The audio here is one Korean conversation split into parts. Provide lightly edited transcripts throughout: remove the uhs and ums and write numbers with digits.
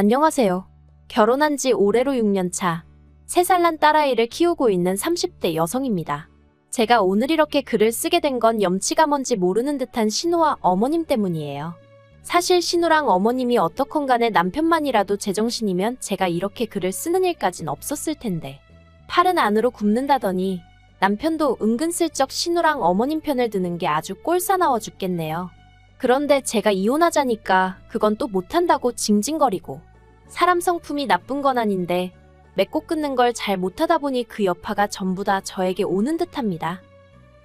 안녕하세요. 결혼한 지 올해로 6년 차, 3살 난 딸아이를 키우고 있는 30대 여성입니다. 제가 오늘 이렇게 글을 쓰게 된 건 염치가 뭔지 모르는 듯한 신우와 어머님 때문이에요. 사실 신우랑 어머님이 어떻건 간에 남편만이라도 제정신이면 제가 이렇게 글을 쓰는 일까진 없었을 텐데. 팔은 안으로 굽는다더니 남편도 은근슬쩍 신우랑 어머님 편을 드는 게 아주 꼴사나워 죽겠네요. 그런데 제가 이혼하자니까 그건 또 못한다고 징징거리고, 사람 성품이 나쁜 건 아닌데 맺고 끊는 걸 잘 못하다 보니 그 여파가 전부 다 저에게 오는 듯합니다.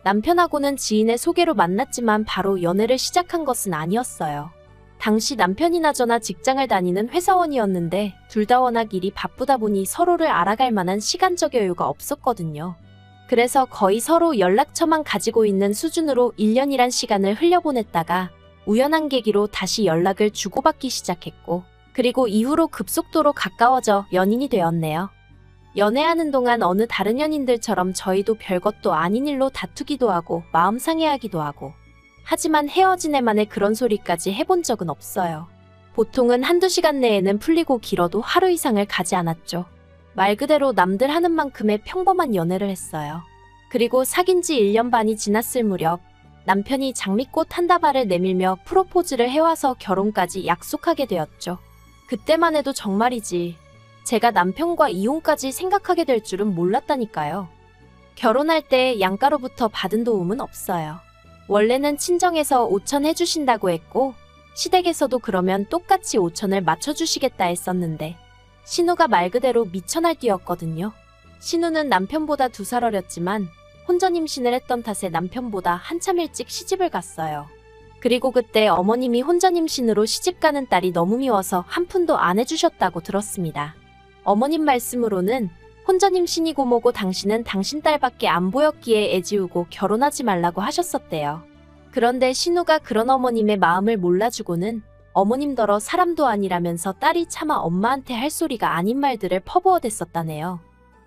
남편하고는 지인의 소개로 만났지만 바로 연애를 시작한 것은 아니었어요. 당시 남편이나 저나 직장을 다니는 회사원이었는데 둘 다 워낙 일이 바쁘다 보니 서로를 알아갈 만한 시간적 여유가 없었거든요. 그래서 거의 서로 연락처만 가지고 있는 수준으로 1년이란 시간을 흘려보냈다가 우연한 계기로 다시 연락을 주고받기 시작했고, 그리고 이후로 급속도로 가까워져 연인이 되었네요. 연애하는 동안 어느 다른 연인들처럼 저희도 별것도 아닌 일로 다투기도 하고 마음 상해하기도 하고, 하지만 헤어진 애만의 그런 소리까지 해본 적은 없어요. 보통은 한두 시간 내에는 풀리고 길어도 하루 이상을 가지 않았죠. 말 그대로 남들 하는 만큼의 평범한 연애를 했어요. 그리고 사귄 지 1년 반이 지났을 무렵 남편이 장미꽃 한 다발을 내밀며 프로포즈를 해와서 결혼까지 약속하게 되었죠. 그때만 해도 정말이지 제가 남편과 이혼까지 생각하게 될 줄은 몰랐다니까요. 결혼할 때 양가로부터 받은 도움은 없어요. 원래는 친정에서 5천 해주신다고 했고 시댁에서도 그러면 똑같이 5천을 맞춰주시겠다 했었는데 신우가 말 그대로 미천알띠였거든요. 신우는 남편보다 2살 어렸지만 혼전 임신을 했던 탓에 남편보다 한참 일찍 시집을 갔어요. 그리고 그때 어머님이 혼전 임신으로 시집가는 딸이 너무 미워서 한 푼도 안 해주셨다고 들었습니다. 어머님 말씀으로는 혼전 임신이고 뭐고 당신은 당신 딸밖에 안 보였기에 애지우고 결혼하지 말라고 하셨었대요. 그런데 신우가 그런 어머님의 마음을 몰라주고는 어머님더러 사람도 아니라면서 딸이 차마 엄마한테 할 소리가 아닌 말들을 퍼부어댔었다네요.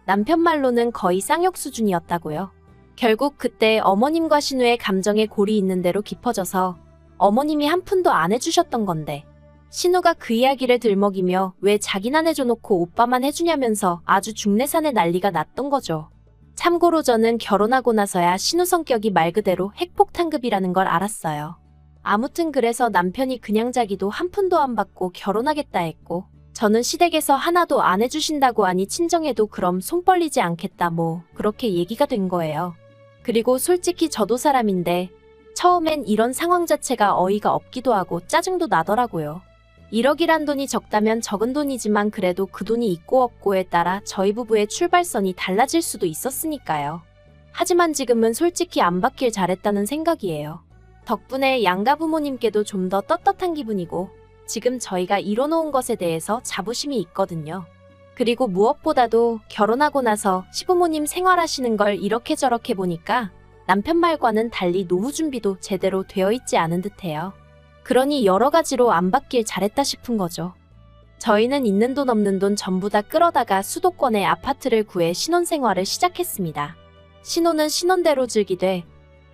남편 말로는 거의 쌍욕 수준이었다고요. 결국 그때 어머님과 신우의 감정에 골이 있는 대로 깊어져서 어머님이 한 푼도 안 해주셨던 건데, 신우가 그 이야기를 들먹이며 왜 자긴 안 해줘놓고 오빠만 해주냐면서 아주 중내산에 난리가 났던 거죠. 참고로 저는 결혼하고 나서야 신우 성격이 말 그대로 핵폭탄급이라는 걸 알았어요. 아무튼 그래서 남편이 그냥 자기도 한 푼도 안 받고 결혼하겠다 했고, 저는 시댁에서 하나도 안 해주신다고 하니 친정에도 그럼 손 벌리지 않겠다 뭐 그렇게 얘기가 된 거예요. 그리고 솔직히 저도 사람인데 처음엔 이런 상황 자체가 어이가 없기도 하고 짜증도 나더라고요. 1억이란 돈이 적다면 적은 돈이지만 그래도 그 돈이 있고 없고에 따라 저희 부부의 출발선이 달라질 수도 있었으니까요. 하지만 지금은 솔직히 안 받길 잘했다는 생각이에요. 덕분에 양가 부모님께도 좀 더 떳떳한 기분이고 지금 저희가 이뤄놓은 것에 대해서 자부심이 있거든요. 그리고 무엇보다도 결혼하고 나서 시부모님 생활하시는 걸 이렇게 저렇게 보니까 남편 말과는 달리 노후 준비도 제대로 되어 있지 않은 듯해요. 그러니 여러 가지로 안 받길 잘했다 싶은 거죠. 저희는 있는 돈 없는 돈 전부 다 끌어다가 수도권에 아파트를 구해 신혼생활을 시작했습니다. 신혼은 신혼대로 즐기되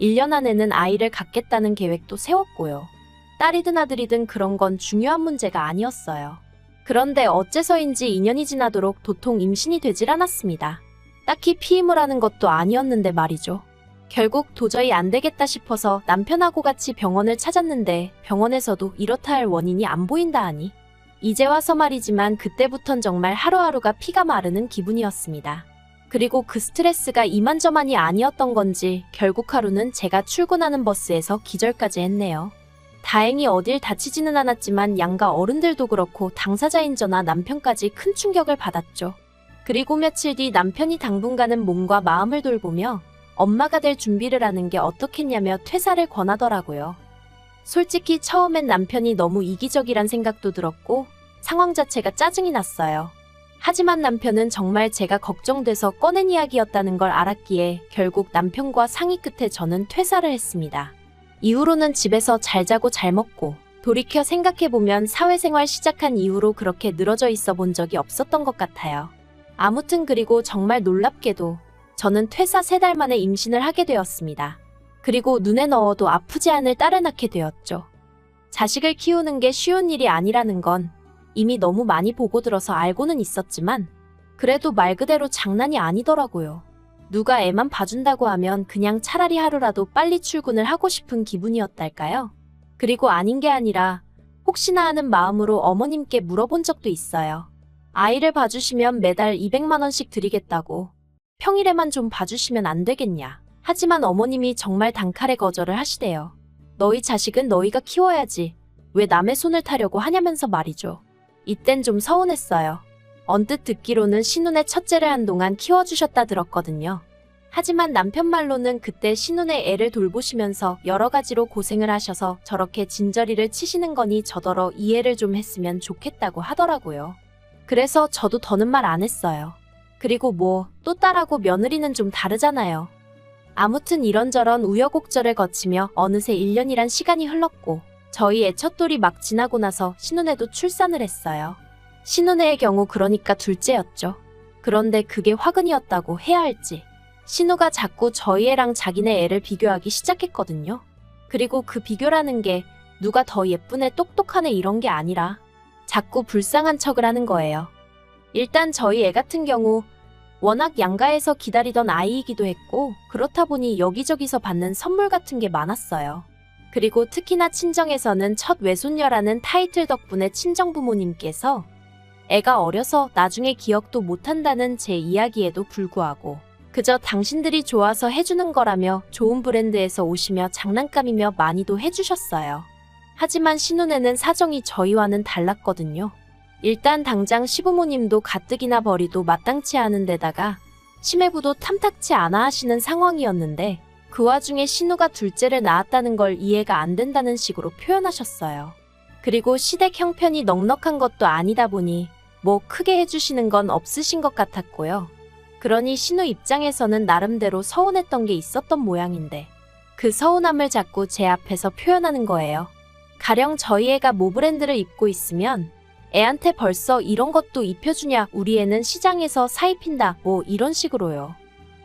1년 안에는 아이를 갖겠다는 계획도 세웠고요. 딸이든 아들이든 그런 건 중요한 문제가 아니었어요. 그런데 어째서인지 2년이 지나도록 도통 임신이 되질 않았습니다. 딱히 피임을 하는 것도 아니었는데 말이죠. 결국 도저히 안 되겠다 싶어서 남편하고 같이 병원을 찾았는데 병원에서도 이렇다 할 원인이 안 보인다 하니 이제 와서 말이지만 그때부턴 정말 하루하루가 피가 마르는 기분이었습니다. 그리고 그 스트레스가 이만저만이 아니었던 건지 결국 하루는 제가 출근하는 버스에서 기절까지 했네요. 다행히 어딜 다치지는 않았지만 양가 어른들도 그렇고 당사자인 저나 남편까지 큰 충격을 받았죠. 그리고 며칠 뒤 남편이 당분간은 몸과 마음을 돌보며 엄마가 될 준비를 하는 게 어떻겠냐며 퇴사를 권하더라고요. 솔직히 처음엔 남편이 너무 이기적이란 생각도 들었고 상황 자체가 짜증이 났어요. 하지만 남편은 정말 제가 걱정돼서 꺼낸 이야기였다는 걸 알았기에 결국 남편과 상의 끝에 저는 퇴사를 했습니다. 이후로는 집에서 잘 자고 잘 먹고 돌이켜 생각해보면 사회생활 시작한 이후로 그렇게 늘어져 있어 본 적이 없었던 것 같아요. 아무튼 그리고 정말 놀랍게도 저는 퇴사 3달 만에 임신을 하게 되었습니다. 그리고 눈에 넣어도 아프지 않을 딸을 낳게 되었죠. 자식을 키우는 게 쉬운 일이 아니라는 건 이미 너무 많이 보고 들어서 알고는 있었지만 그래도 말 그대로 장난이 아니더라고요. 누가 애만 봐준다고 하면 그냥 차라리 하루라도 빨리 출근을 하고 싶은 기분이었달까요? 그리고 아닌 게 아니라 혹시나 하는 마음으로 어머님께 물어본 적도 있어요. 아이를 봐주시면 매달 200만 원씩 드리겠다고. 평일에만 좀 봐주시면 안 되겠냐. 하지만 어머님이 정말 단칼에 거절을 하시대요. 너희 자식은 너희가 키워야지. 왜 남의 손을 타려고 하냐면서 말이죠. 이땐 좀 서운했어요. 언뜻 듣기로는 신혼의 첫째를 한동안 키워주셨다 들었거든요. 하지만 남편 말로는 그때 신혼의 애를 돌보시면서 여러 가지로 고생을 하셔서 저렇게 진저리를 치시는 거니 저더러 이해를 좀 했으면 좋겠다고 하더라고요. 그래서 저도 더는 말 안 했어요. 그리고 뭐 또 딸하고 며느리는 좀 다르잖아요. 아무튼 이런저런 우여곡절을 거치며 어느새 1년이란 시간이 흘렀고 저희 애 첫돌이 막 지나고 나서 신혼에도 출산을 했어요. 신혼애의 경우 그러니까 둘째였죠. 그런데 그게 화근이었다고 해야 할지 신우가 자꾸 저희 애랑 자기네 애를 비교하기 시작했거든요. 그리고 그 비교라는 게 누가 더 예쁜 애 똑똑한 애 이런 게 아니라 자꾸 불쌍한 척을 하는 거예요. 일단 저희 애 같은 경우 워낙 양가에서 기다리던 아이이기도 했고 그렇다 보니 여기저기서 받는 선물 같은 게 많았어요. 그리고 특히나 친정에서는 첫 외손녀라는 타이틀 덕분에 친정부모님께서 애가 어려서 나중에 기억도 못한다는 제 이야기에도 불구하고 그저 당신들이 좋아서 해주는 거라며 좋은 브랜드에서 오시며 장난감이며 많이도 해주셨어요. 하지만 신혼에는 사정이 저희와는 달랐거든요. 일단 당장 시부모님도 가뜩이나 벌이도 마땅치 않은 데다가 시매부도 탐탁치 않아 하시는 상황이었는데 그 와중에 신우가 둘째를 낳았다는 걸 이해가 안 된다는 식으로 표현하셨어요. 그리고 시댁 형편이 넉넉한 것도 아니다 보니 뭐 크게 해주시는 건 없으신 것 같았고요. 그러니 신우 입장에서는 나름대로 서운했던 게 있었던 모양인데 그 서운함을 자꾸 제 앞에서 표현하는 거예요. 가령 저희 애가 모 브랜드를 입고 있으면 애한테 벌써 이런 것도 입혀주냐, 우리 애는 시장에서 사 입힌다, 뭐 이런 식으로요.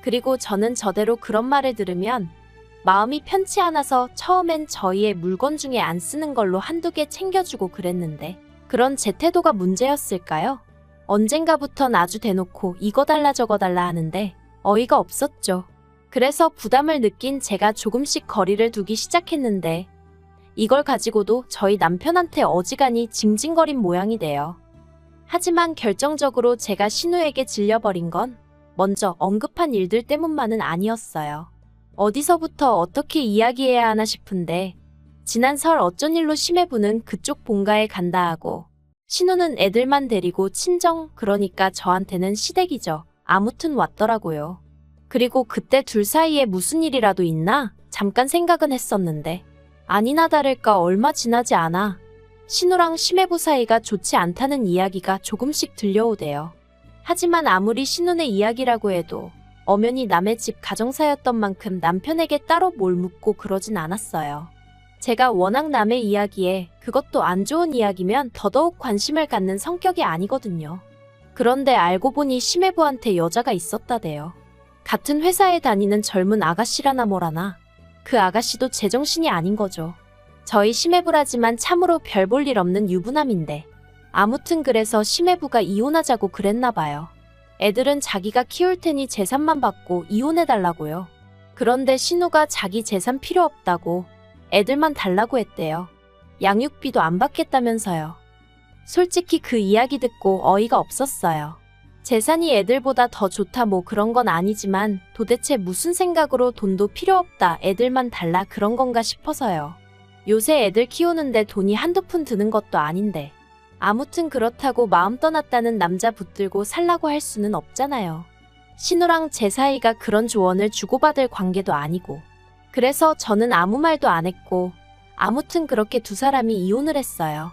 그리고 저는 저대로 그런 말을 들으면 마음이 편치 않아서 처음엔 저희 애 물건 중에 안 쓰는 걸로 한두 개 챙겨주고 그랬는데 그런 제 태도가 문제였을까요? 언젠가부턴 아주 대놓고 이거 달라 저거 달라 하는데 어이가 없었죠. 그래서 부담을 느낀 제가 조금씩 거리를 두기 시작했는데 이걸 가지고도 저희 남편한테 어지간히 징징거린 모양이 돼요. 하지만 결정적으로 제가 신우에게 질려버린 건 먼저 언급한 일들 때문만은 아니었어요. 어디서부터 어떻게 이야기해야 하나 싶은데 지난 설 어쩐 일로 시매부는 그쪽 본가에 간다 하고 신우는 애들만 데리고 친정, 그러니까 저한테는 시댁이죠. 아무튼 왔더라고요. 그리고 그때 둘 사이에 무슨 일이라도 있나? 잠깐 생각은 했었는데 아니나 다를까 얼마 지나지 않아 신우랑 시매부 사이가 좋지 않다는 이야기가 조금씩 들려오대요. 하지만 아무리 신우네 이야기라고 해도 엄연히 남의 집 가정사였던 만큼 남편에게 따로 뭘 묻고 그러진 않았어요. 제가 워낙 남의 이야기에 그것도 안 좋은 이야기면 더더욱 관심을 갖는 성격이 아니거든요. 그런데 알고 보니 시매부한테 여자가 있었다대요. 같은 회사에 다니는 젊은 아가씨라나 뭐라나. 그 아가씨도 제정신이 아닌 거죠. 저희 시매부라지만 참으로 별 볼 일 없는 유부남인데 아무튼 그래서 시매부가 이혼하자고 그랬나 봐요. 애들은 자기가 키울 테니 재산만 받고 이혼해달라고요. 그런데 신우가 자기 재산 필요 없다고 애들만 달라고 했대요. 양육비도 안 받겠다면서요. 솔직히 그 이야기 듣고 어이가 없었어요. 재산이 애들보다 더 좋다 뭐 그런 건 아니지만 도대체 무슨 생각으로 돈도 필요 없다, 애들만 달라 그런 건가 싶어서요. 요새 애들 키우는데 돈이 한두 푼 드는 것도 아닌데 아무튼 그렇다고 마음 떠났다는 남자 붙들고 살라고 할 수는 없잖아요. 신우랑 제 사이가 그런 조언을 주고받을 관계도 아니고 그래서 저는 아무 말도 안 했고 아무튼 그렇게 두 사람이 이혼을 했어요.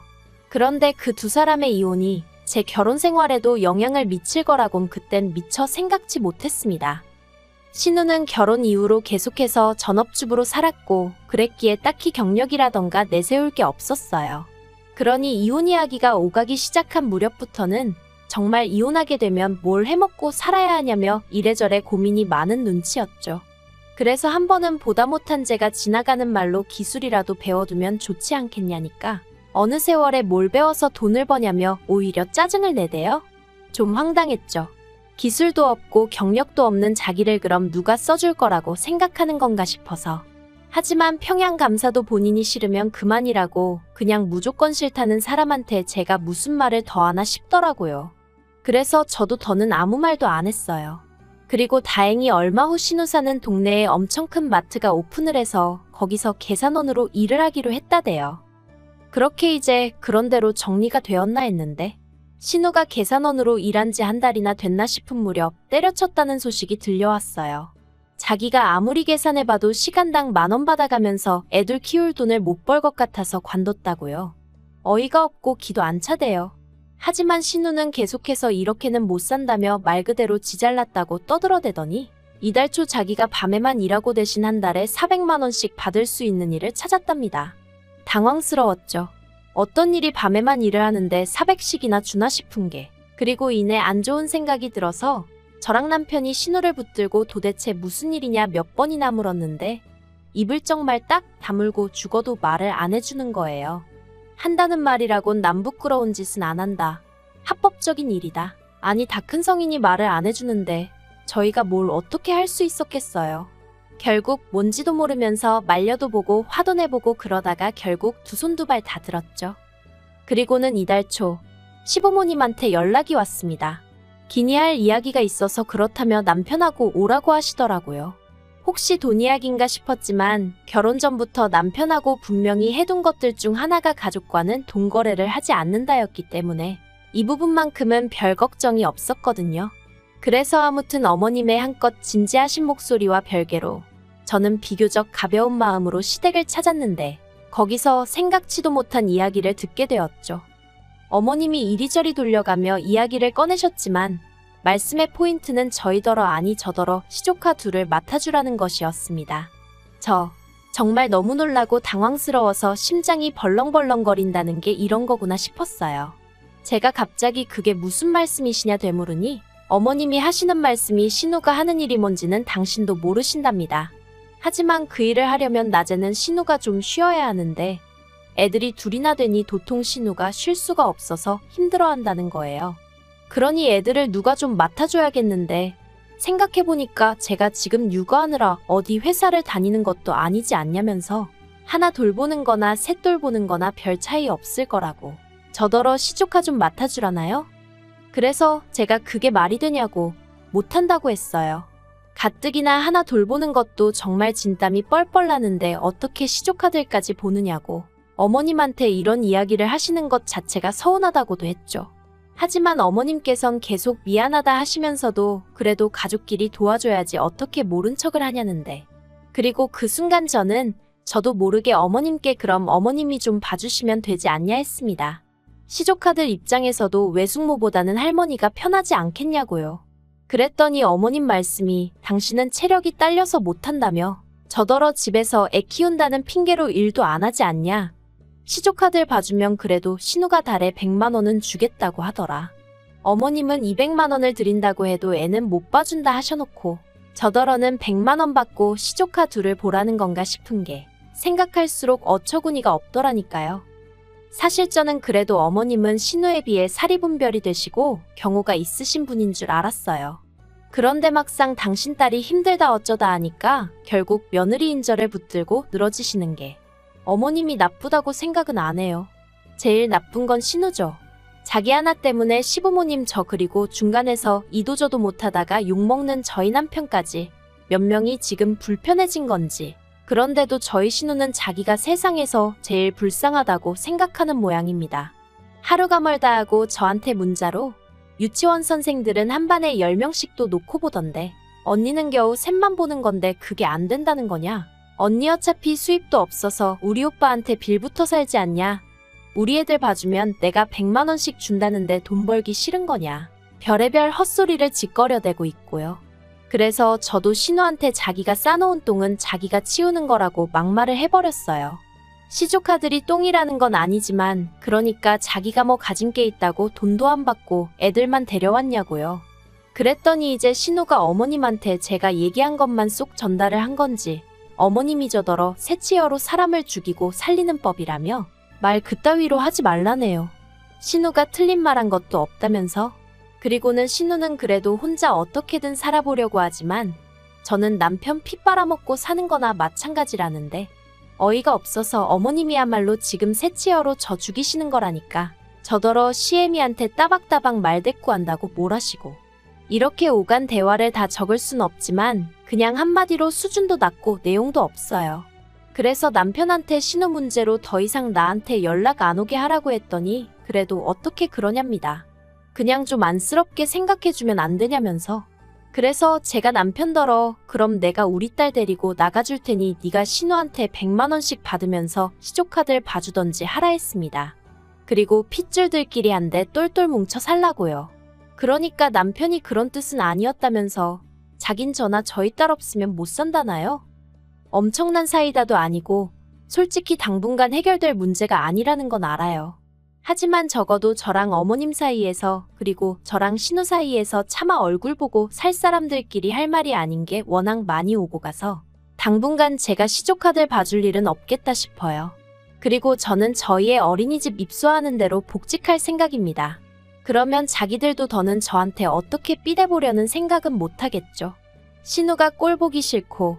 그런데 그 두 사람의 이혼이 제 결혼 생활에도 영향을 미칠 거라곤 그땐 미처 생각지 못했습니다. 신우는 결혼 이후로 계속해서 전업주부로 살았고 그랬기에 딱히 경력이라던가 내세울 게 없었어요. 그러니 이혼 이야기가 오가기 시작한 무렵부터는 정말 이혼하게 되면 뭘 해먹고 살아야 하냐며 이래저래 고민이 많은 눈치였죠. 그래서 한 번은 보다 못한 제가 지나가는 말로 기술이라도 배워두면 좋지 않겠냐니까 어느 세월에 뭘 배워서 돈을 버냐며 오히려 짜증을 내대요? 좀 황당했죠. 기술도 없고 경력도 없는 자기를 그럼 누가 써줄 거라고 생각하는 건가 싶어서. 하지만 평양 감사도 본인이 싫으면 그만이라고 그냥 무조건 싫다는 사람한테 제가 무슨 말을 더 하나 싶더라고요. 그래서 저도 더는 아무 말도 안 했어요. 그리고 다행히 얼마 후 신우 사는 동네에 엄청 큰 마트가 오픈을 해서 거기서 계산원으로 일을 하기로 했다대요. 그렇게 이제 그런대로 정리가 되었나 했는데 신우가 계산원으로 일한 지 한 달이나 됐나 싶은 무렵 때려쳤다는 소식이 들려왔어요. 자기가 아무리 계산해봐도 시간당 10,000원 받아가면서 애들 키울 돈을 못 벌 것 같아서 관뒀다고요. 어이가 없고 기도 안 차대요. 하지만 신우는 계속해서 이렇게는 못 산다며 말 그대로 지 잘났다고 떠들어대더니 이달 초 자기가 밤에만 일하고 대신 한 달에 400만 원씩 받을 수 있는 일을 찾았답니다. 당황스러웠죠. 어떤 일이 밤에만 일을 하는데 400씩이나 주나 싶은 게. 그리고 이내 안 좋은 생각이 들어서 저랑 남편이 신우를 붙들고 도대체 무슨 일이냐 몇 번이나 물었는데 입을 정말 딱 다물고 죽어도 말을 안 해주는 거예요. 한다는 말이라곤 남 부끄러운 짓은 안 한다. 합법적인 일이다. 아니 다 큰 성인이 말을 안 해주는데 저희가 뭘 어떻게 할 수 있었겠어요. 결국 뭔지도 모르면서 말려도 보고 화도 내보고 그러다가 결국 두 손 두 발 다 들었죠. 그리고는 이달 초 시부모님한테 연락이 왔습니다. 기니할 이야기가 있어서 그렇다며 남편하고 오라고 하시더라고요. 혹시 돈 이야기인가 싶었지만 결혼 전부터 남편하고 분명히 해둔 것들 중 하나가 가족과는 돈 거래를 하지 않는다였기 때문에 이 부분만큼은 별 걱정이 없었거든요. 그래서 아무튼 어머님의 한껏 진지하신 목소리와 별개로 저는 비교적 가벼운 마음으로 시댁을 찾았는데 거기서 생각지도 못한 이야기를 듣게 되었죠. 어머님이 이리저리 돌려가며 이야기를 꺼내셨지만 말씀의 포인트는 저희더러 아니 저더러 시조카 둘을 맡아주라는 것이었습니다. 정말 너무 놀라고 당황스러워서 심장이 벌렁벌렁거린다는 게 이런 거구나 싶었어요. 제가 갑자기 그게 무슨 말씀이시냐 되물으니 어머님이 하시는 말씀이 신우가 하는 일이 뭔지는 당신도 모르신답니다. 하지만 그 일을 하려면 낮에는 신우가 좀 쉬어야 하는데 애들이 둘이나 되니 도통 신우가 쉴 수가 없어서 힘들어한다는 거예요. 그러니 애들을 누가 좀 맡아줘야겠는데 생각해보니까 제가 지금 육아하느라 어디 회사를 다니는 것도 아니지 않냐면서 하나 돌보는 거나 셋 돌보는 거나 별 차이 없을 거라고 저더러 시조카 좀 맡아주라나요? 그래서 제가 그게 말이 되냐고 못한다고 했어요. 가뜩이나 하나 돌보는 것도 정말 진땀이 뻘뻘 나는데 어떻게 시조카들까지 보느냐고 어머님한테 이런 이야기를 하시는 것 자체가 서운하다고도 했죠. 하지만 어머님께선 계속 미안하다 하시면서도 그래도 가족끼리 도와줘야지 어떻게 모른 척을 하냐는데. 그리고 그 순간 저도 모르게 어머님께 그럼 어머님이 좀 봐주시면 되지 않냐 했습니다. 시조카들 입장에서도 외숙모보다는 할머니가 편하지 않겠냐고요. 그랬더니 어머님 말씀이 당신은 체력이 딸려서 못한다며 저더러 집에서 애 키운다는 핑계로 일도 안 하지 않냐. 시조카들 봐주면 그래도 신우가 달에 100만 원은 주겠다고 하더라. 어머님은 200만 원을 드린다고 해도 애는 못 봐준다 하셔놓고 저더러는 100만 원 받고 시조카 둘을 보라는 건가 싶은 게 생각할수록 어처구니가 없더라니까요. 사실 저는 그래도 어머님은 신우에 비해 사리분별이 되시고 경우가 있으신 분인 줄 알았어요. 그런데 막상 당신 딸이 힘들다 어쩌다 하니까 결국 며느리 인절을 붙들고 늘어지시는 게 어머님이 나쁘다고 생각은 안 해요. 제일 나쁜 건 신우죠. 자기 하나 때문에 시부모님 저 그리고 중간에서 이도저도 못하다가 욕먹는 저희 남편까지 몇 명이 지금 불편해진 건지. 그런데도 저희 신우는 자기가 세상에서 제일 불쌍하다고 생각하는 모양입니다. 하루가 멀다 하고 저한테 문자로 유치원 선생들은 한 반에 10명씩도 놓고 보던데 언니는 겨우 셋만 보는 건데 그게 안 된다는 거냐? 언니 어차피 수입도 없어서 우리 오빠한테 빌부터 살지 않냐? 우리 애들 봐주면 내가 100만 원씩 준다는데 돈 벌기 싫은 거냐? 별의별 헛소리를 짓거려대고 있고요. 그래서 저도 신우한테 자기가 싸놓은 똥은 자기가 치우는 거라고 막말을 해버렸어요. 시조카들이 똥이라는 건 아니지만 그러니까 자기가 뭐 가진 게 있다고 돈도 안 받고 애들만 데려왔냐고요. 그랬더니 이제 신우가 어머님한테 제가 얘기한 것만 쏙 전달을 한 건지 어머님이 저더러 새치여로 사람을 죽이고 살리는 법이라며 말 그따위로 하지 말라네요. 신우가 틀린 말 한 것도 없다면서? 그리고는 신우는 그래도 혼자 어떻게든 살아보려고 하지만 저는 남편 피 빨아먹고 사는 거나 마찬가지라는데 어이가 없어서 어머님이야말로 지금 새치어로 저 죽이시는 거라니까. 저더러 시애미한테 따박따박 말대꾸한다고 뭘하시고. 이렇게 오간 대화를 다 적을 순 없지만 그냥 한마디로 수준도 낮고 내용도 없어요. 그래서 남편한테 신우 문제로 더 이상 나한테 연락 안 오게 하라고 했더니 그래도 어떻게 그러냐입니다. 그냥 좀 안쓰럽게 생각해주면 안 되냐면서. 그래서 제가 남편더러 그럼 내가 우리 딸 데리고 나가줄 테니 네가 신우한테 100만 원씩 받으면서 시조카들 봐주던지 하라 했습니다. 그리고 핏줄들끼리 한데 똘똘 뭉쳐 살라고요. 그러니까 남편이 그런 뜻은 아니었다면서. 자긴 저나 저희 딸 없으면 못 산다나요? 엄청난 사이다도 아니고 솔직히 당분간 해결될 문제가 아니라는 건 알아요. 하지만 적어도 저랑 어머님 사이에서 그리고 저랑 신우 사이에서 차마 얼굴 보고 살 사람들끼리 할 말이 아닌 게 워낙 많이 오고 가서 당분간 제가 시조카들 봐줄 일은 없겠다 싶어요. 그리고 저는 저희의 어린이집 입소하는 대로 복직할 생각입니다. 그러면 자기들도 더는 저한테 어떻게 삐대보려는 생각은 못하겠죠. 신우가 꼴 보기 싫고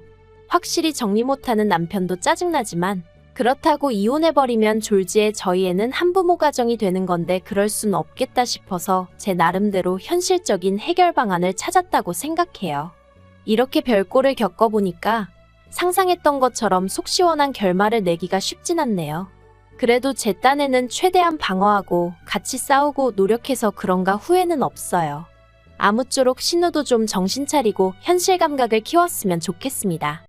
확실히 정리 못하는 남편도 짜증나지만 그렇다고 이혼해버리면 졸지에 저희 애는 한부모 가정이 되는 건데 그럴 순 없겠다 싶어서 제 나름대로 현실적인 해결 방안을 찾았다고 생각해요. 이렇게 별꼴을 겪어보니까 상상했던 것처럼 속 시원한 결말을 내기가 쉽진 않네요. 그래도 제 딴에는 최대한 방어하고 같이 싸우고 노력해서 그런가 후회는 없어요. 아무쪼록 신우도 좀 정신 차리고 현실 감각을 키웠으면 좋겠습니다.